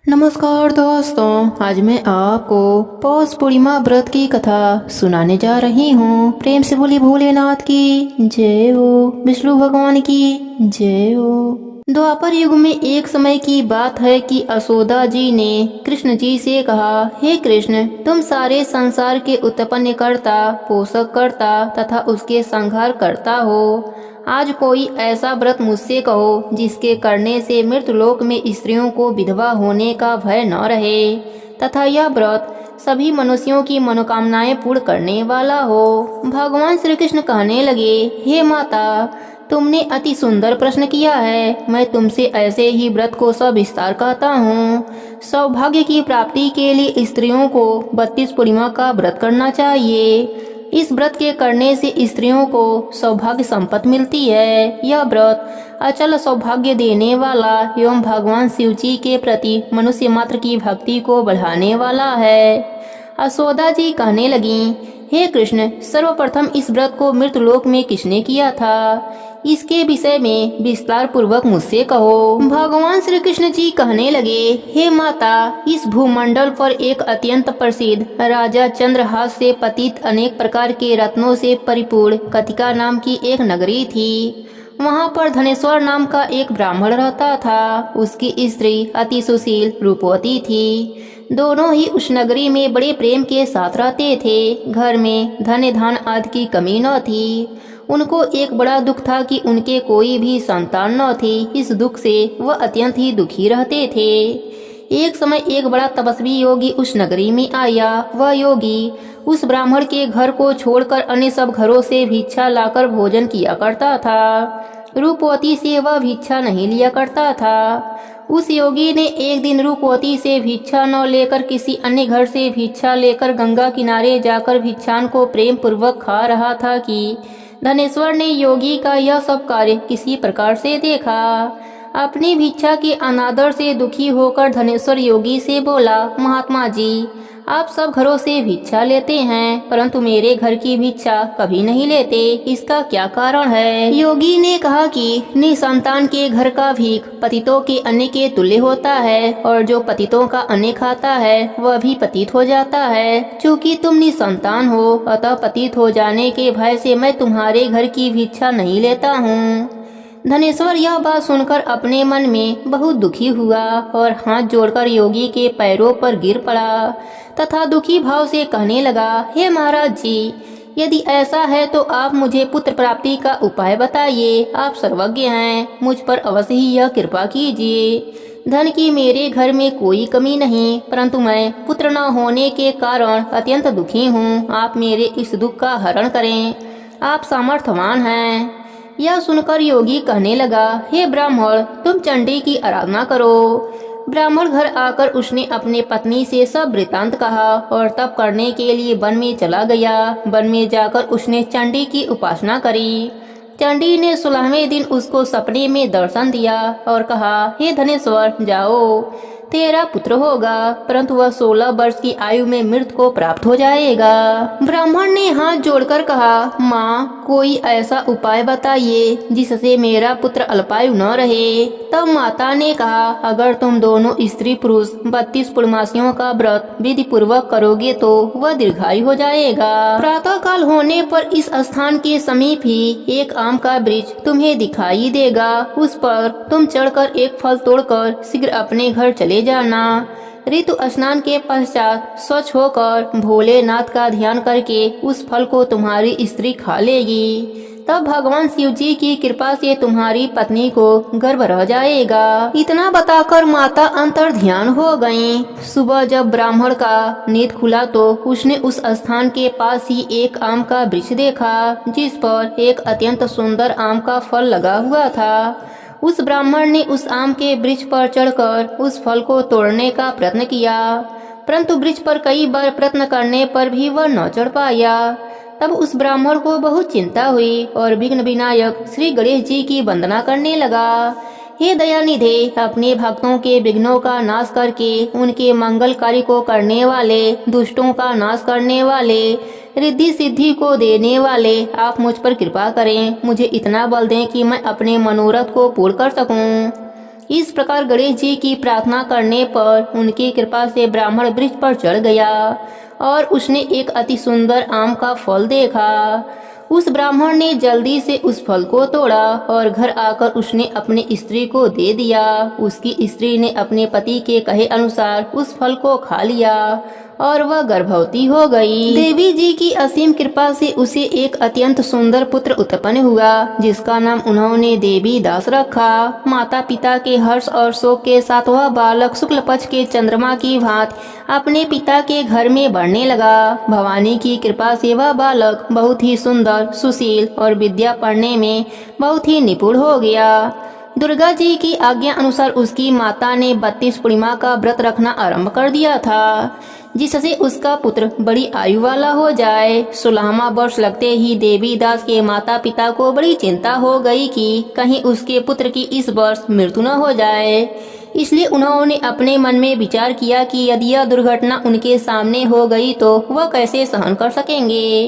नमस्कार दोस्तों, आज मैं आपको पौष पूर्णिमा व्रत की कथा सुनाने जा रही हूँ। प्रेम से बोली भोलेनाथ की जय हो, विष्णु भगवान की जय हो। द्वापर युग में एक समय की बात है कि यशोदा जी ने कृष्ण जी से कहा, हे कृष्ण, तुम सारे संसार के उत्पन्न करता, पोषक करता तथा उसके संहार करता हो। आज कोई ऐसा व्रत मुझसे कहो जिसके करने से मृतलोक में स्त्रियों को विधवा होने का भय न रहे तथा यह व्रत सभी मनुष्यों की मनोकामनाएं पूर्ण करने वाला हो। भगवान श्री कृष्ण कहने लगे, हे माता, तुमने अति सुंदर प्रश्न किया है। मैं तुमसे ऐसे ही व्रत को सविस्तार कहता हूँ। सौभाग्य की प्राप्ति के लिए स्त्रियों को 32 पूर्णिमा का व्रत करना चाहिए। इस व्रत के करने से स्त्रियों को सौभाग्य संपत्ति मिलती है। यह व्रत अचल सौभाग्य देने वाला एवं भगवान शिव जी के प्रति मनुष्य मात्र की भक्ति को बढ़ाने वाला है। यशोदा जी कहने लगी, हे कृष्ण, सर्वप्रथम इस व्रत को मृतलोक में किसने किया था? इसके विषय में विस्तार पूर्वक मुझसे कहो। भगवान श्री कृष्ण जी कहने लगे, हे माता, इस भूमंडल पर एक अत्यंत प्रसिद्ध राजा चंद्रहास से पतित अनेक प्रकार के रत्नों से परिपूर्ण कतिका नाम की एक नगरी थी। वहाँ पर धनेश्वर नाम का एक ब्राह्मण रहता था। उसकी स्त्री अति सुशील रूपवती थी। दोनों ही उस नगरी में बड़े प्रेम के साथ रहते थे। घर में धन धान आदि की कमी न थी। उनको एक बड़ा दुख था कि उनके कोई भी संतान न थी। इस दुख से वह अत्यंत ही दुखी रहते थे। एक समय एक बड़ा तपस्वी योगी उस नगरी में आया। वह योगी उस ब्राह्मण के घर को छोड़कर अन्य सब घरों से भिक्षा लाकर भोजन किया करता था। रूपवती से वह भिक्षा नहीं लिया करता था। उस योगी ने एक दिन रूपवती से भिक्षा न लेकर किसी अन्य घर से भिक्षा लेकर गंगा किनारे जाकर भिक्षान को प्रेम पूर्वक खा रहा था कि धनेश्वर ने योगी का यह सब कार्य किसी प्रकार से देखा। अपनी भिक्षा के अनादर से दुखी होकर धनेश्वर योगी से बोला, महात्मा जी, आप सब घरों से भिक्षा लेते हैं परंतु मेरे घर की भिक्षा कभी नहीं लेते, इसका क्या कारण है? योगी ने कहा कि निसंतान के घर का भीख पतितों के अन्न के तुल्य होता है और जो पतितों का अन्न खाता है वह भी पतित हो जाता है। चूँकि तुम निसंतान हो अतः पतित हो जाने के भय से मैं तुम्हारे घर की भिक्षा नहीं लेता हूँ। धनेश्वर यह बात सुनकर अपने मन में बहुत दुखी हुआ और हाथ जोड़कर योगी के पैरों पर गिर पड़ा तथा दुखी भाव से कहने लगा, हे महाराज जी, यदि ऐसा है तो आप मुझे पुत्र प्राप्ति का उपाय बताइए। आप सर्वज्ञ हैं, मुझ पर अवश्य ही यह कृपा कीजिए। धन की मेरे घर में कोई कमी नहीं परंतु मैं पुत्र न होने के कारण अत्यंत दुखी हूँ। आप मेरे इस दुख का हरण करें, आप सामर्थ्यवान हैं। यह सुनकर योगी कहने लगा, हे ब्राह्मण, तुम चंडी की आराधना करो। ब्राह्मण घर आकर उसने अपने पत्नी से सब वृतांत कहा और तप करने के लिए वन में चला गया। वन में जाकर उसने चंडी की उपासना करी। चंडी ने 16वें दिन उसको सपने में दर्शन दिया और कहा, हे धनेश्वर, जाओ, तेरा पुत्र होगा परंतु वह 16 वर्ष की आयु में मृत को प्राप्त हो जाएगा। ब्राह्मण ने हाथ जोड़कर कहा, माँ, कोई ऐसा उपाय बताइए जिससे मेरा पुत्र अल्पायु न रहे। तब माता ने कहा, अगर तुम दोनों स्त्री पुरुष 32 पूर्णमासियों का व्रत विधि पूर्वक करोगे तो वह दीर्घायु हो जाएगा। प्रातः काल होने पर इस स्थान के समीप ही एक आम का वृक्ष तुम्हें दिखाई देगा। उस पर तुम चढ़कर एक फल तोड़कर शीघ्र अपने घर चले जाना। ऋतु स्नान के पश्चात स्वच्छ होकर भोलेनाथ का ध्यान करके उस फल को तुम्हारी स्त्री खा लेगी। तब भगवान शिव जी की कृपा से तुम्हारी पत्नी को गर्भ रह जाएगा। इतना बताकर माता अंतर ध्यान हो गईं। सुबह जब ब्राह्मण का नेत्र खुला तो उसने उस स्थान के पास ही एक आम का वृक्ष देखा जिस पर एक अत्यंत सुंदर आम का फल लगा हुआ था। उस ब्राह्मण ने उस आम के वृक्ष पर चढ़कर उस फल को तोड़ने का प्रयत्न किया परंतु वृक्ष पर कई बार प्रयत्न करने पर भी वह न चढ़ पाया। तब उस ब्राह्मण को बहुत चिंता हुई और विघ्न विनायक श्री गणेश जी की वंदना करने लगा। हे दयानिधे, अपने भक्तों के विघ्नों का नाश करके उनके मंगल कार्य को करने वाले, दुष्टों का नाश करने वाले, रिद्धि सिद्धि को देने वाले, आप मुझ पर कृपा करें। मुझे इतना बल दें कि मैं अपने मनोरथ को पूर्ण कर सकूं। इस प्रकार गणेश जी की प्रार्थना करने पर उनकी कृपा से ब्राह्मण वृक्ष पर चढ़ गया और उसने एक अति सुंदर आम का फल देखा। उस ब्राह्मण ने जल्दी से उस फल को तोड़ा और घर आकर उसने अपनी स्त्री को दे दिया। उसकी स्त्री ने अपने पति के कहे अनुसार उस फल को खा लिया और वह गर्भवती हो गई। देवी जी की असीम कृपा से उसे एक अत्यंत सुंदर पुत्र उत्पन्न हुआ, जिसका नाम उन्होंने देवी दास रखा। माता पिता के हर्ष और शोक के साथ वह बालक शुक्ल पक्ष के चंद्रमा की भांति अपने पिता के घर में बढ़ने लगा। भवानी की कृपा से वह बालक बहुत ही सुंदर, सुशील और विद्या पढ़ने में बहुत ही निपुण हो गया। दुर्गा जी की आज्ञा अनुसार उसकी माता ने 32 पूर्णिमा का व्रत रखना आरंभ कर दिया था, जिससे उसका पुत्र बड़ी आयु वाला हो जाए। 16वां वर्ष लगते ही देवी दास के माता पिता को बड़ी चिंता हो गई कि कहीं उसके पुत्र की इस वर्ष मृत्यु न हो जाए। इसलिए उन्होंने अपने मन में विचार किया कि यदि यह दुर्घटना उनके सामने हो गई तो वह कैसे सहन कर सकेंगे।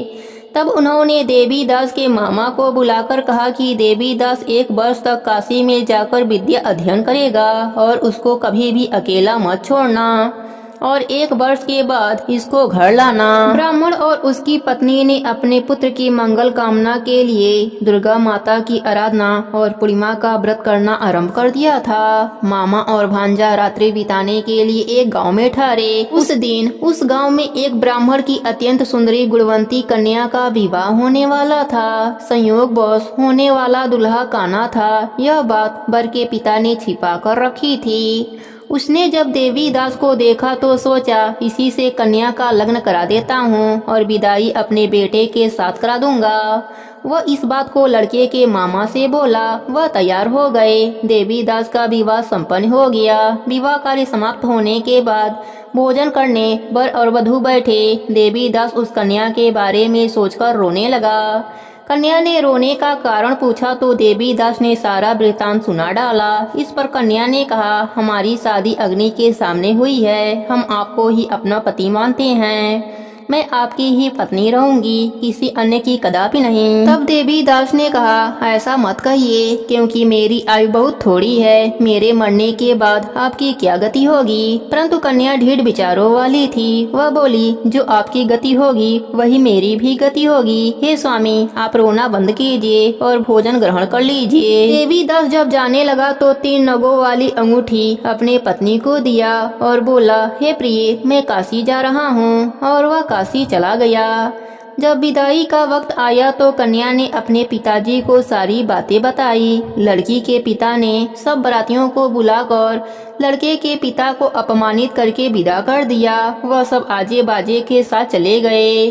तब उन्होंने देवी दास के मामा को बुलाकर कहा कि देवी दास 1 वर्ष तक काशी में जाकर विद्या अध्ययन करेगा और उसको कभी भी अकेला मत छोड़ना और 1 वर्ष के बाद इसको घर लाना। ब्राह्मण और उसकी पत्नी ने अपने पुत्र की मंगल कामना के लिए दुर्गा माता की आराधना और पूर्णिमा का व्रत करना आरंभ कर दिया था। मामा और भांजा रात्रि बिताने के लिए एक गांव में ठहरे। उस दिन उस गांव में एक ब्राह्मण की अत्यंत सुंदरी गुणवंती कन्या का विवाह होने वाला था। संयोगवश होने वाला दूल्हा काना था। यह बात वर के पिता ने छिपा कर रखी थी। उसने जब देवी दास को देखा तो सोचा इसी से कन्या का लग्न करा देता हूँ और विदाई अपने बेटे के साथ करा दूंगा। वह इस बात को लड़के के मामा से बोला। वह तैयार हो गए। देवी दास का विवाह संपन्न हो गया। विवाह कार्य समाप्त होने के बाद भोजन करने वर और वधू बैठे। देवी दास उस कन्या के बारे में सोचकर रोने लगा। कन्या ने रोने का कारण पूछा तो देवी दास ने सारा वृत्तांत सुना डाला। इस पर कन्या ने कहा, हमारी शादी अग्नि के सामने हुई है। हम आपको ही अपना पति मानते हैं। मैं आपकी ही पत्नी रहूंगी, किसी अन्य की कदापि नहीं। तब देवी दास ने कहा, ऐसा मत कहिए, क्योंकि मेरी आयु बहुत थोड़ी है। मेरे मरने के बाद आपकी क्या गति होगी। परंतु कन्या ढीठ विचारों वाली थी। वह बोली, जो आपकी गति होगी वही मेरी भी गति होगी। हे स्वामी, आप रोना बंद कीजिए और भोजन ग्रहण कर लीजिए। देवी दास जब जाने लगा तो 3 नगों वाली अंगूठी अपने पत्नी को दिया और बोला, हे प्रिय, मैं काशी जा रहा हूँ। और वह काशी चला गया। जब विदाई का वक्त आया तो कन्या ने अपने पिताजी को सारी बातें बताई। लड़की के पिता ने सब बारातियों को बुलाकर लड़के के पिता को अपमानित करके विदा कर दिया। वह सब आजे बाजे के साथ चले गए।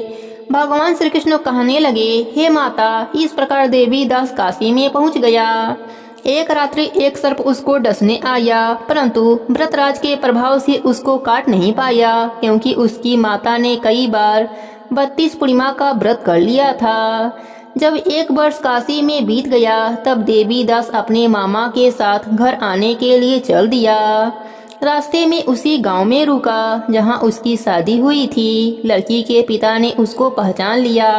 भगवान श्री कृष्ण कहने लगे, हे माता, इस प्रकार देवी दास काशी में पहुंच गया। एक रात्रि एक सर्प उसको डसने आया, परंतु व्रतराज के प्रभाव से उसको काट नहीं पाया, क्योंकि उसकी माता ने कई बार 32 पूर्णिमा का व्रत कर लिया था। जब 1 वर्ष काशी में बीत गया तब देवी दास अपने मामा के साथ घर आने के लिए चल दिया। रास्ते में उसी गांव में रुका जहां उसकी शादी हुई थी। लड़की के पिता ने उसको पहचान लिया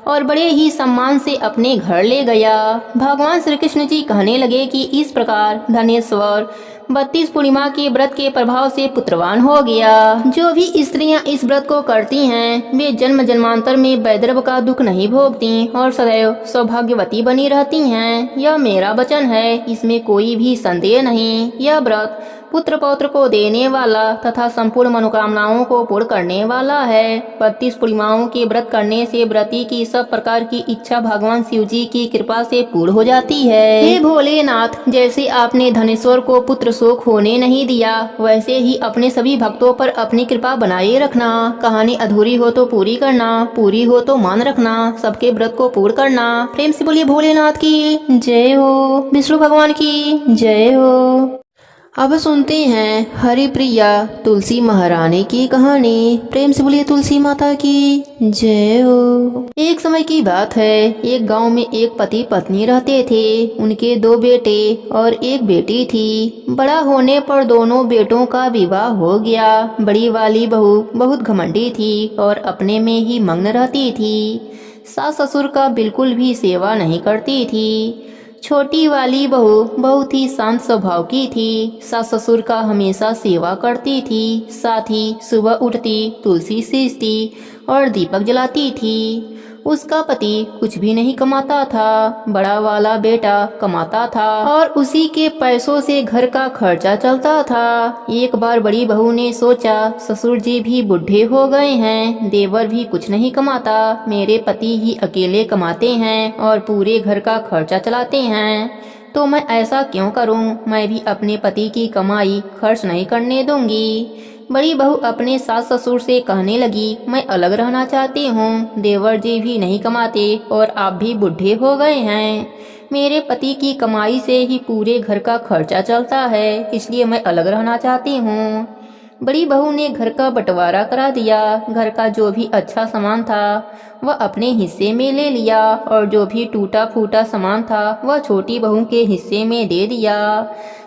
और बड़े ही सम्मान से अपने घर ले गया। भगवान श्री कृष्ण जी कहने लगे कि इस प्रकार धनेश्वर 32 पूर्णिमा के व्रत के प्रभाव से पुत्रवान हो गया। जो भी स्त्रियां इस व्रत को करती हैं वे जन्म जन्मांतर में वैधर्भ का दुख नहीं भोगती और सदैव सौभाग्यवती बनी रहती हैं। यह मेरा वचन है, इसमें कोई भी संदेह नहीं। यह व्रत पुत्र पौत्र को देने वाला तथा संपूर्ण मनोकामनाओं को पूर्ण करने वाला है। 32 पूर्णिमाओं के व्रत करने से व्रती की सब प्रकार की इच्छा भगवान शिव जी की कृपा से पूर्ण हो जाती है। हे भोलेनाथ, जैसे आपने धनेश्वर को पुत्र शोक होने नहीं दिया, वैसे ही अपने सभी भक्तों पर अपनी कृपा बनाए रखना। कहानी अधूरी हो तो पूरी करना, पूरी हो तो मान रखना, सबके व्रत को पूर्ण करना। प्रेम से बोलिए भोलेनाथ की जय हो, विष्णु भगवान की जय हो। अब सुनते हैं हरिप्रिया तुलसी महारानी की कहानी। प्रेम से बोलिए तुलसी माता की जय हो। एक समय की बात है, एक गांव में एक पति पत्नी रहते थे। उनके 2 बेटे और एक बेटी थी। बड़ा होने पर दोनों बेटों का विवाह हो गया। बड़ी वाली बहू बहुत घमंडी थी और अपने में ही मग्न रहती थी। सास ससुर का बिल्कुल भी सेवा नहीं करती थी। छोटी वाली बहू बहुत ही शांत स्वभाव की थी। सास ससुर का हमेशा सेवा करती थी, साथ ही सुबह उठती तुलसी सींचती और दीपक जलाती थी। उसका पति कुछ भी नहीं कमाता था, बड़ा वाला बेटा कमाता था और उसी के पैसों से घर का खर्चा चलता था। एक बार बड़ी बहू ने सोचा, ससुर जी भी बूढ़े हो गए हैं, देवर भी कुछ नहीं कमाता, मेरे पति ही अकेले कमाते हैं और पूरे घर का खर्चा चलाते हैं, तो मैं ऐसा क्यों करूं? मैं भी अपने पति की कमाई खर्च नहीं करने दूंगी। बड़ी बहू अपने सास ससुर से कहने लगी, मैं अलग रहना चाहती हूँ, देवर जी भी नहीं कमाते और आप भी बूढ़े हो गए हैं, मेरे पति की कमाई से ही पूरे घर का खर्चा चलता है, इसलिए मैं अलग रहना चाहती हूँ। बड़ी बहू ने घर का बंटवारा करा दिया। घर का जो भी अच्छा सामान था वह अपने हिस्से में ले लिया और जो भी टूटा फूटा सामान था वह छोटी बहू के हिस्से में दे दिया।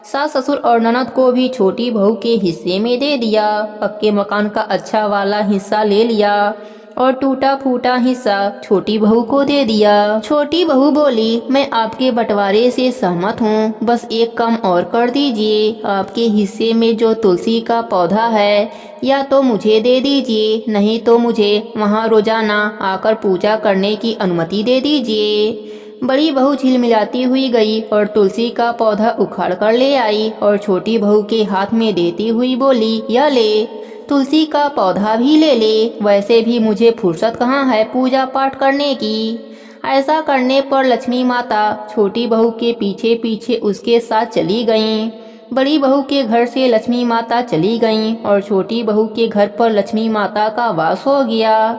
सास ससुर और ननद को भी छोटी बहू के हिस्से में दे दिया। पक्के मकान का अच्छा वाला हिस्सा ले लिया और टूटा फूटा हिस्सा छोटी बहू को दे दिया। छोटी बहू बोली, मैं आपके बंटवारे से सहमत हूँ, बस एक काम और कर दीजिए, आपके हिस्से में जो तुलसी का पौधा है या तो मुझे दे दीजिए, नहीं तो मुझे वहाँ रोजाना आकर पूजा करने की अनुमति दे दीजिए। बड़ी बहू झिलमिलाती हुई गई और तुलसी का पौधा उखाड़ कर ले आई और छोटी बहू के हाथ में देती हुई बोली, यह ले, तुलसी का पौधा भी ले ले, वैसे भी मुझे फुर्सत कहाँ है पूजा पाठ करने की। ऐसा करने पर लक्ष्मी माता छोटी बहू के पीछे पीछे उसके साथ चली गईं। बड़ी बहू के घर से लक्ष्मी माता चली गईं और छोटी बहू के घर पर लक्ष्मी माता का वास हो गया,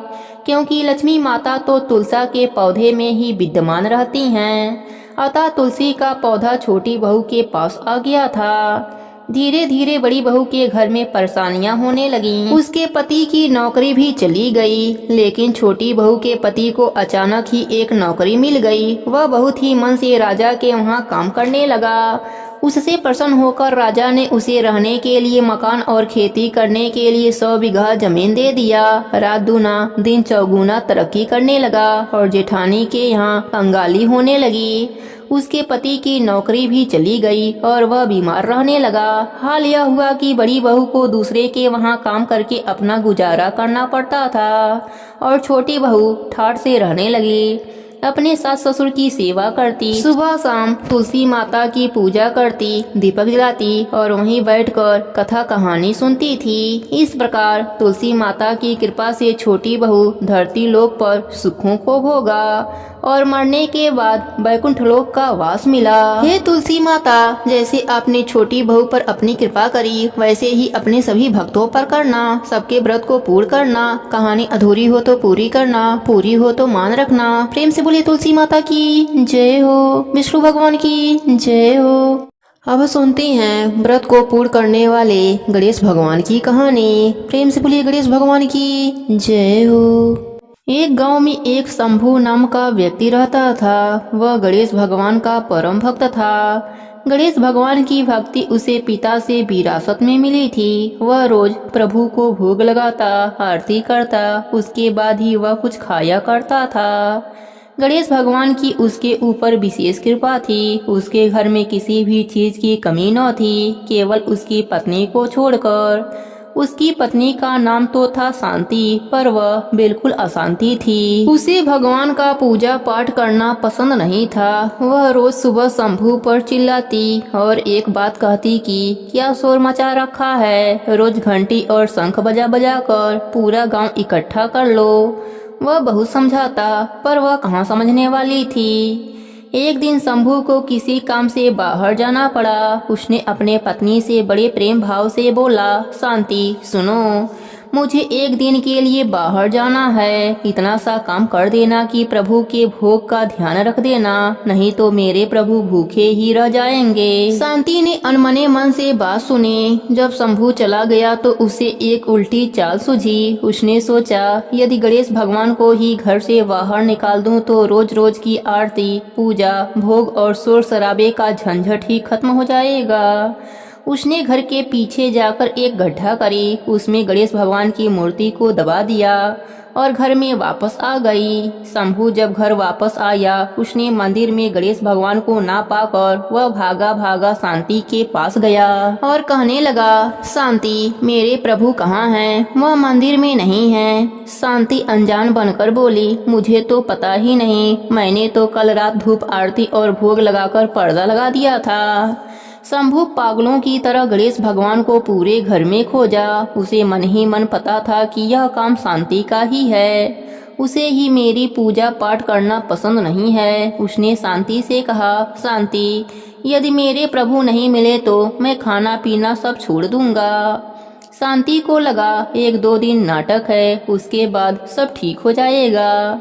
क्योंकि लक्ष्मी माता तो तुलसा के पौधे में ही विद्यमान रहती हैं। अतः तुलसी का पौधा छोटी बहू के पास आ गया था। धीरे धीरे बड़ी बहू के घर में परेशानियां होने लगीं। उसके पति की नौकरी भी चली गई, लेकिन छोटी बहू के पति को अचानक ही एक नौकरी मिल गई। वह बहुत ही मन से राजा के वहां काम करने लगा। उससे प्रसन्न होकर राजा ने उसे रहने के लिए मकान और खेती करने के लिए 100 बीघा जमीन दे दिया। रात दूना दिन चौगुना तरक्की करने लगा और जेठानी के यहाँ कंगाली होने लगी। उसके पति की नौकरी भी चली गई और वह बीमार रहने लगा। हाल यह हुआ कि बड़ी बहू को दूसरे के वहां काम करके अपना गुजारा करना पड़ता था और छोटी बहू ठाठ से रहने लगी। अपने सास ससुर की सेवा करती, सुबह शाम तुलसी माता की पूजा करती, दीपक जलाती और वहीं बैठकर कथा कहानी सुनती थी। इस प्रकार तुलसी माता की कृपा से छोटी बहू धरती लोक पर सुखों को भोगा और मरने के बाद बैकुंठ लोक का वास मिला। हे तुलसी माता, जैसे आपने छोटी बहू पर अपनी कृपा करी, वैसे ही अपने सभी भक्तों पर करना। सबके व्रत को पूर्ण करना, कहानी अधूरी हो तो पूरी करना, पूरी हो तो मान रखना। प्रेम से बोलिए तुलसी माता की जय हो, विष्णु भगवान की जय हो। अब सुनते हैं व्रत को पूर्ण करने वाले गणेश भगवान की कहानी। प्रेम से बोलिए गणेश भगवान की जय हो। एक गांव में एक शंभू नाम का व्यक्ति रहता था। वह गणेश भगवान का परम भक्त था। गणेश भगवान की भक्ति उसे पिता से विरासत में मिली थी। वह रोज प्रभु को भोग लगाता, आरती करता, उसके बाद ही वह कुछ खाया करता था। गणेश भगवान की उसके ऊपर विशेष कृपा थी। उसके घर में किसी भी चीज की कमी न थी, केवल उसकी पत्नी को छोड़कर। उसकी पत्नी का नाम तो था शांति, पर वह बिल्कुल अशांति थी। उसे भगवान का पूजा पाठ करना पसंद नहीं था। वह रोज सुबह शंभू पर चिल्लाती और एक बात कहती कि क्या शोर मचा रखा है, रोज घंटी और शंख बजा बजा कर पूरा गांव इकट्ठा कर लो। वह बहुत समझाता, पर वह कहाँ समझने वाली थी। एक दिन शंभू को किसी काम से बाहर जाना पड़ा। उसने अपने पत्नी से बड़े प्रेम भाव से बोला, शांति सुनो, मुझे एक दिन के लिए बाहर जाना है। इतना सा काम कर देना कि प्रभु के भोग का ध्यान रख देना, नहीं तो मेरे प्रभु भूखे ही रह जाएंगे। शांति ने अनमने मन से बात सुनी। जब शंभू चला गया तो उसे एक उल्टी चाल सूझी। उसने सोचा, यदि गणेश भगवान को ही घर से बाहर निकाल दूं तो रोज रोज की आरती, पूजा, भोग और शोर शराबे का झंझट ही खत्म हो जाएगा। उसने घर के पीछे जाकर एक गड्ढा करी, उसमें गणेश भगवान की मूर्ति को दबा दिया और घर में वापस आ गई। शंभू जब घर वापस आया, उसने मंदिर में गणेश भगवान को ना पाकर वह भागा भागा शांति के पास गया और कहने लगा, शांति, मेरे प्रभु कहाँ हैं? वह मंदिर में नहीं हैं। शांति अनजान बनकर बोली, मुझे तो पता ही नहीं, मैंने तो कल रात धूप आरती और भोग लगाकर पर्दा लगा दिया था। शंभू पागलों की तरह गणेश भगवान को पूरे घर में खोजा। उसे मन ही मन पता था कि यह काम शांति का ही है, उसे ही मेरी पूजा पाठ करना पसंद नहीं है। उसने शांति से कहा, शांति, यदि मेरे प्रभु नहीं मिले तो मैं खाना पीना सब छोड़ दूंगा। शांति को लगा 1-2 दिन नाटक है, उसके बाद सब ठीक हो जाएगा।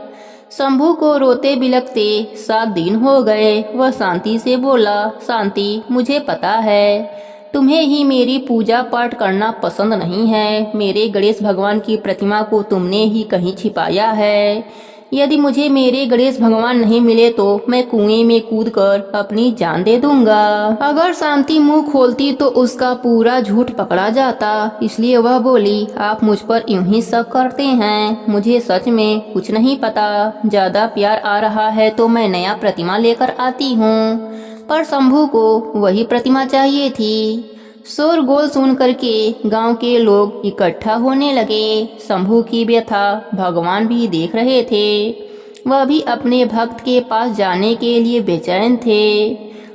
शंभू को रोते बिलखते 7 दिन हो गए। वह शांति से बोला, शांति, मुझे पता है तुम्हें ही मेरी पूजा पाठ करना पसंद नहीं है। मेरे गणेश भगवान की प्रतिमा को तुमने ही कहीं छिपाया है। यदि मुझे मेरे गणेश भगवान नहीं मिले तो मैं कुएं में कूदकर अपनी जान दे दूंगा। अगर शांति मुंह खोलती तो उसका पूरा झूठ पकड़ा जाता, इसलिए वह बोली, आप मुझ पर यूं ही शक करते हैं, मुझे सच में कुछ नहीं पता। ज्यादा प्यार आ रहा है तो मैं नया प्रतिमा लेकर आती हूँ। पर शंभू को वही प्रतिमा चाहिए थी। शोरगोल सुन करके गांव के लोग इकट्ठा होने लगे। शंभू की व्यथा भगवान भी देख रहे थे। वह भी अपने भक्त के पास जाने के लिए बेचैन थे।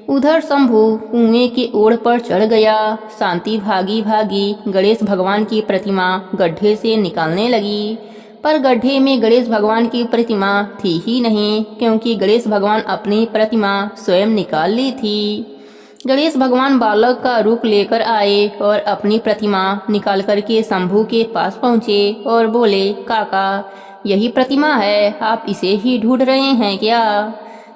उधर शंभू कुएं की ओर पर चढ़ गया। शांति भागी भागी गणेश भगवान की प्रतिमा गड्ढे से निकालने लगी, पर गड्ढे में गणेश भगवान की प्रतिमा थी ही नहीं, क्योंकि गणेश भगवान अपनी प्रतिमा स्वयं निकाल ली थी। गणेश भगवान बालक का रूप लेकर आए और अपनी प्रतिमा निकाल करके शंभू के पास पहुँचे और बोले, काका, यही प्रतिमा है, आप इसे ही ढूंढ रहे हैं क्या?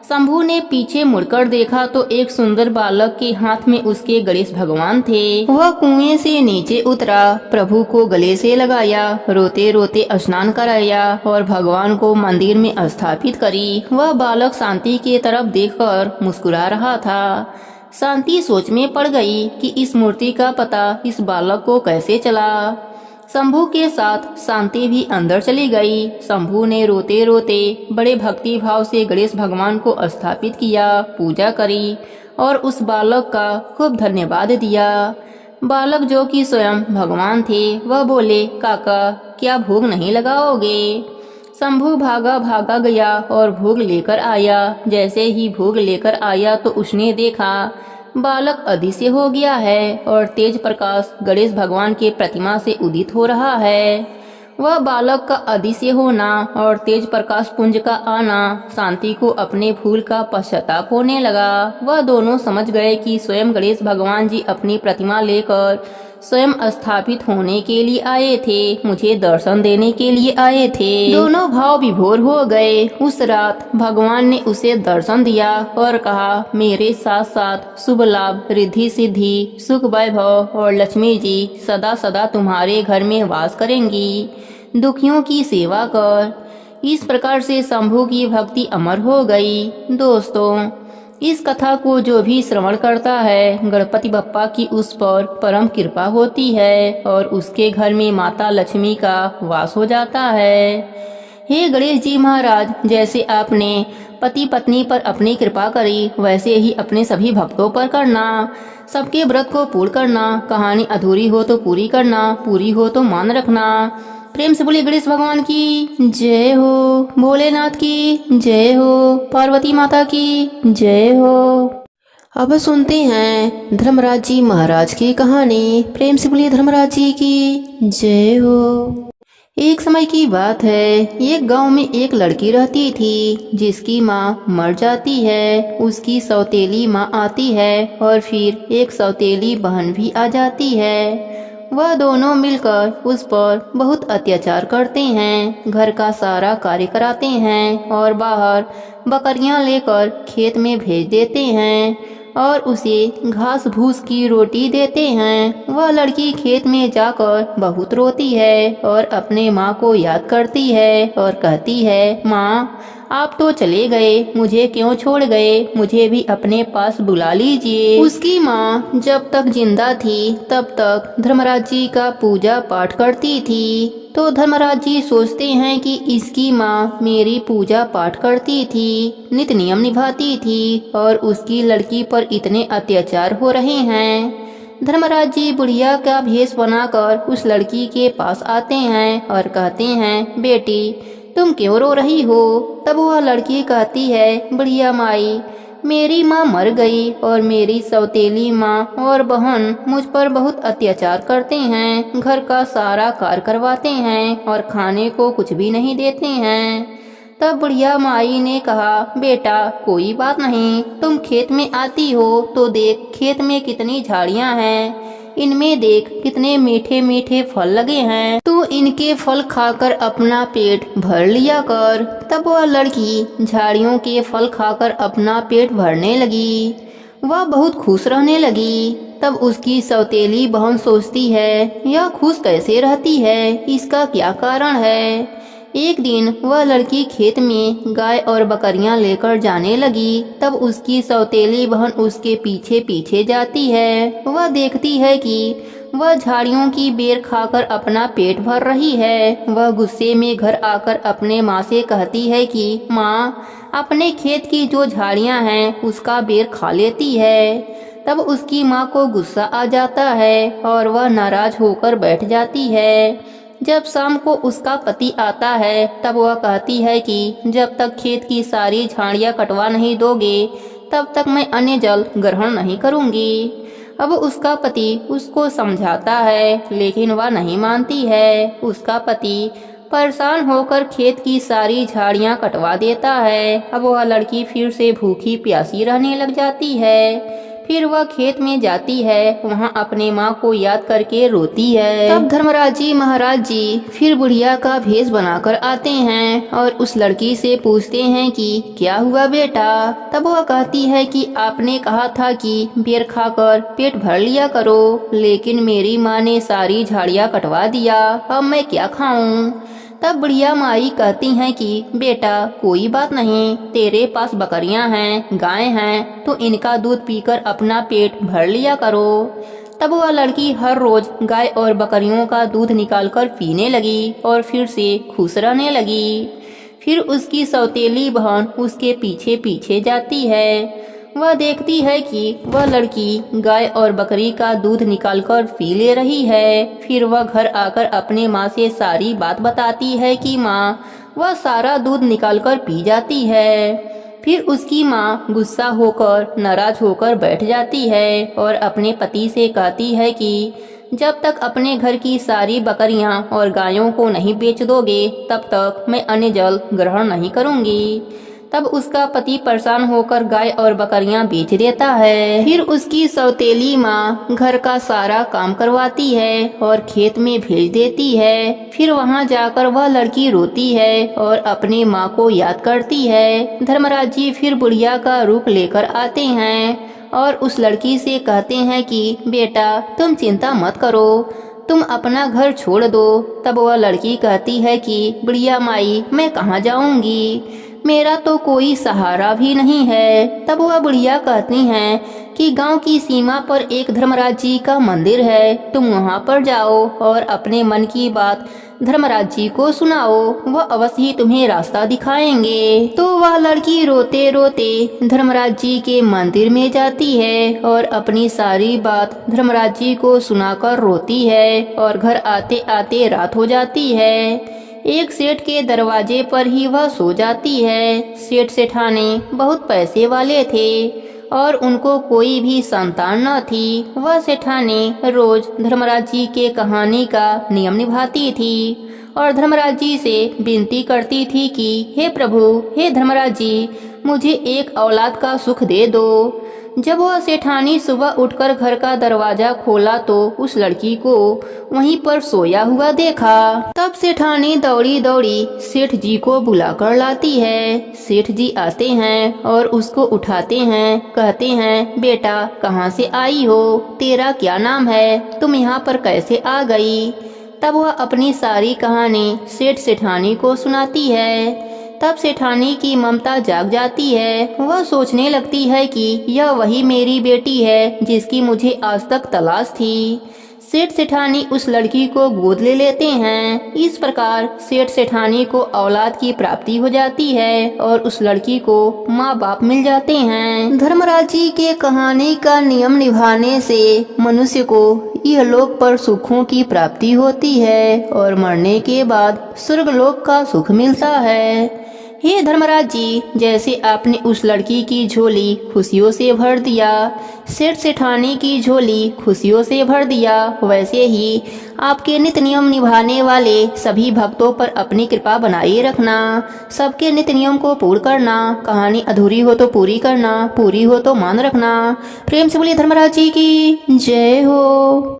शंभू ने पीछे मुड़कर देखा तो एक सुंदर बालक के हाथ में उसके गणेश भगवान थे। वह कुएं से नीचे उतरा, प्रभु को गले से लगाया, रोते रोते स्नान कराया और भगवान को मंदिर में स्थापित करी। वह बालक शांति की तरफ देखकर मुस्कुरा रहा था। शांति सोच में पड़ गई कि इस मूर्ति का पता इस बालक को कैसे चला। शंभू के साथ शांति भी अंदर चली गई। शंभू ने रोते रोते बड़े भक्ति भाव से गणेश भगवान को स्थापित किया, पूजा करी और उस बालक का खूब धन्यवाद दिया। बालक, जो कि स्वयं भगवान थे, वह बोले, काका, क्या भोग नहीं लगाओगे? शंभू भागा भागा गया और भोग लेकर आया। जैसे ही भोग लेकर आया तो उसने देखा बालक अदृश्य हो गया है और तेज प्रकाश गणेश भगवान के प्रतिमा से उदित हो रहा है। वह बालक का अदृश्य होना और तेज प्रकाश पुंज का आना शांति को अपने भूल का पश्चाताप होने लगा। वह दोनों समझ गए कि स्वयं गणेश भगवान जी अपनी प्रतिमा लेकर स्वयं स्थापित होने के लिए आए थे, मुझे दर्शन देने के लिए आए थे। दोनों भाव विभोर हो गए। उस रात भगवान ने उसे दर्शन दिया और कहा, मेरे साथ साथ शुभ लाभ, रिद्धि सिद्धि, सुख वैभव और लक्ष्मी जी सदा सदा तुम्हारे घर में वास करेंगी। दुखियों की सेवा कर। इस प्रकार से शंभू की भक्ति अमर हो गई। दोस्तों, इस कथा को जो भी श्रवण करता है, गणपति बप्पा की उस पर परम कृपा होती है और उसके घर में माता लक्ष्मी का वास हो जाता है। हे गणेश जी महाराज, जैसे आपने पति पत्नी पर अपनी कृपा करी, वैसे ही अपने सभी भक्तों पर करना। सबके व्रत को पूर्ण करना। कहानी अधूरी हो तो पूरी करना, पूरी हो तो मान रखना। प्रेम से बोलिए गणेश भगवान की जय हो, भोलेनाथ की जय हो, पार्वती माता की जय हो। अब सुनते हैं धर्मराज जी महाराज की कहानी। प्रेम से बोलिए धर्मराज जी की जय हो। एक समय की बात है, एक गांव में एक लड़की रहती थी जिसकी माँ मर जाती है। उसकी सौतेली माँ आती है और फिर एक सौतेली बहन भी आ जाती है। वह दोनों मिलकर उस पर बहुत अत्याचार करते हैं, घर का सारा कार्य कराते हैं और बाहर बकरियां लेकर खेत में भेज देते हैं और उसे घास भूस की रोटी देते हैं। वह लड़की खेत में जाकर बहुत रोती है और अपने माँ को याद करती है और कहती है, माँ, आप तो चले गए, मुझे क्यों छोड़ गए, मुझे भी अपने पास बुला लीजिए। उसकी माँ जब तक जिंदा थी तब तक धर्मराज जी का पूजा पाठ करती थी। तो धर्मराज जी सोचते हैं कि इसकी माँ मेरी पूजा पाठ करती थी, नित्य नियम निभाती थी और उसकी लड़की पर इतने अत्याचार हो रहे हैं। धर्मराज जी बुढ़िया का भेष बनाकर उस लड़की के पास आते हैं और कहते हैं, बेटी तुम क्यों रो रही हो। तब वह लड़की कहती है, बुढ़िया माई मेरी माँ मर गई और मेरी सौतेली माँ और बहन मुझ पर बहुत अत्याचार करते हैं, घर का सारा कार्य करवाते हैं और खाने को कुछ भी नहीं देते हैं। तब बुढ़िया माई ने कहा, बेटा कोई बात नहीं, तुम खेत में आती हो तो देख खेत में कितनी झाड़ियाँ हैं, इनमें देख कितने मीठे मीठे फल लगे हैं, तू इनके फल खाकर अपना पेट भर लिया कर। तब वह लड़की झाड़ियों के फल खाकर अपना पेट भरने लगी, वह बहुत खुश रहने लगी। तब उसकी सौतेली बहन सोचती है, यह खुश कैसे रहती है, इसका क्या कारण है। एक दिन वह लड़की खेत में गाय और बकरियां लेकर जाने लगी। तब उसकी सौतेली बहन उसके पीछे पीछे जाती है। वह देखती है कि वह झाड़ियों की बेर खाकर अपना पेट भर रही है। वह गुस्से में घर आकर अपने माँ से कहती है कि माँ, अपने खेत की जो झाड़ियाँ हैं उसका बेर खा लेती है। तब उसकी माँ को गुस्सा आ जाता है और वह नाराज होकर बैठ जाती है। जब शाम को उसका पति आता है तब वह कहती है कि जब तक खेत की सारी झाड़ियाँ कटवा नहीं दोगे तब तक मैं अन्य जल ग्रहण नहीं करूँगी। अब उसका पति उसको समझाता है लेकिन वह नहीं मानती है। उसका पति परेशान होकर खेत की सारी झाड़ियाँ कटवा देता है। अब वह लड़की फिर से भूखी प्यासी रहने लग जाती है। फिर वह खेत में जाती है, वहाँ अपने माँ को याद करके रोती है। तब धर्मराज जी महाराज जी फिर बुढ़िया का भेष बनाकर आते हैं और उस लड़की से पूछते हैं कि क्या हुआ बेटा। तब वह कहती है कि आपने कहा था कि बेर खाकर पेट भर लिया करो, लेकिन मेरी माँ ने सारी झाड़ियाँ कटवा दिया, अब मैं क्या खाऊं। तब बुढ़िया माई कहती हैं कि बेटा कोई बात नहीं, तेरे पास बकरियां हैं, गाय हैं, तो इनका दूध पीकर अपना पेट भर लिया करो। तब वह लड़की हर रोज गाय और बकरियों का दूध निकालकर पीने लगी और फिर से खुश रहने लगी। फिर उसकी सौतेली बहन उसके पीछे पीछे जाती है। वह देखती है कि वह लड़की गाय और बकरी का दूध निकालकर पी ले रही है। फिर वह घर आकर अपने माँ से सारी बात बताती है कि माँ, वह सारा दूध निकालकर पी जाती है। फिर उसकी माँ गुस्सा होकर नाराज होकर बैठ जाती है और अपने पति से कहती है कि जब तक अपने घर की सारी बकरियां और गायों को नहीं बेच दोगे तब तक मैं अन्य जल ग्रहण नहीं करूँगी। तब उसका पति परेशान होकर गाय और बकरियां बेच देता है। फिर उसकी सौतेली माँ घर का सारा काम करवाती है और खेत में भेज देती है। फिर वहाँ जाकर वह लड़की रोती है और अपनी माँ को याद करती है। धर्मराज जी फिर बुढ़िया का रूप लेकर आते हैं और उस लड़की से कहते हैं कि बेटा तुम चिंता मत करो, तुम अपना घर छोड़ दो। तब वह लड़की कहती है कि बुढ़िया माई मैं कहाँ जाऊँगी, मेरा तो कोई सहारा भी नहीं है। तब वह बुढ़िया कहती हैं कि गांव की सीमा पर एक धर्मराज जी का मंदिर है, तुम वहां पर जाओ और अपने मन की बात धर्मराज जी को सुनाओ, वह अवश्य ही तुम्हें रास्ता दिखाएंगे। तो वह लड़की रोते रोते धर्मराज जी के मंदिर में जाती है और अपनी सारी बात धर्मराज जी को सुनाकर रोती है और घर आते आते रात हो जाती है। एक सेठ के दरवाजे पर ही वह सो जाती है। सेठ सेठानी बहुत पैसे वाले थे और उनको कोई भी संतान न थी। वह सेठानी रोज धर्मराज जी के कहानी का नियम निभाती थी और धर्मराज जी से विनती करती थी कि हे प्रभु, हे धर्मराज जी, मुझे एक औलाद का सुख दे दो। जब वह सेठानी सुबह उठकर घर का दरवाजा खोला तो उस लड़की को वहीं पर सोया हुआ देखा। तब सेठानी दौड़ी दौड़ी सेठ जी को बुलाकर लाती है। सेठ जी आते हैं और उसको उठाते हैं, कहते हैं बेटा कहाँ से आई हो, तेरा क्या नाम है, तुम यहाँ पर कैसे आ गई। तब वह अपनी सारी कहानी सेठ सेठानी को सुनाती है। तब सेठानी की ममता जाग जाती है। वह सोचने लगती है कि यह वही मेरी बेटी है जिसकी मुझे आज तक तलाश थी। सेठ सेठानी उस लड़की को गोद ले लेते हैं। इस प्रकार सेठ सेठानी को औलाद की प्राप्ति हो जाती है और उस लड़की को माँ बाप मिल जाते हैं। धर्मराज जी के कहानी का नियम निभाने से मनुष्य को यह लोक पर सुखों की प्राप्ति होती है और मरने के बाद स्वर्गलोक का सुख मिलता है। हे धर्मराज जी, जैसे आपने उस लड़की की झोली खुशियों से भर दिया, सेठ सेठानी की झोली खुशियों से भर दिया, वैसे ही आपके नित्य नियम निभाने वाले सभी भक्तों पर अपनी कृपा बनाए रखना। सबके नित्य नियम को पूर्ण करना। कहानी अधूरी हो तो पूरी करना, पूरी हो तो मान रखना। प्रेम से बोलिए धर्मराज जी की जय हो।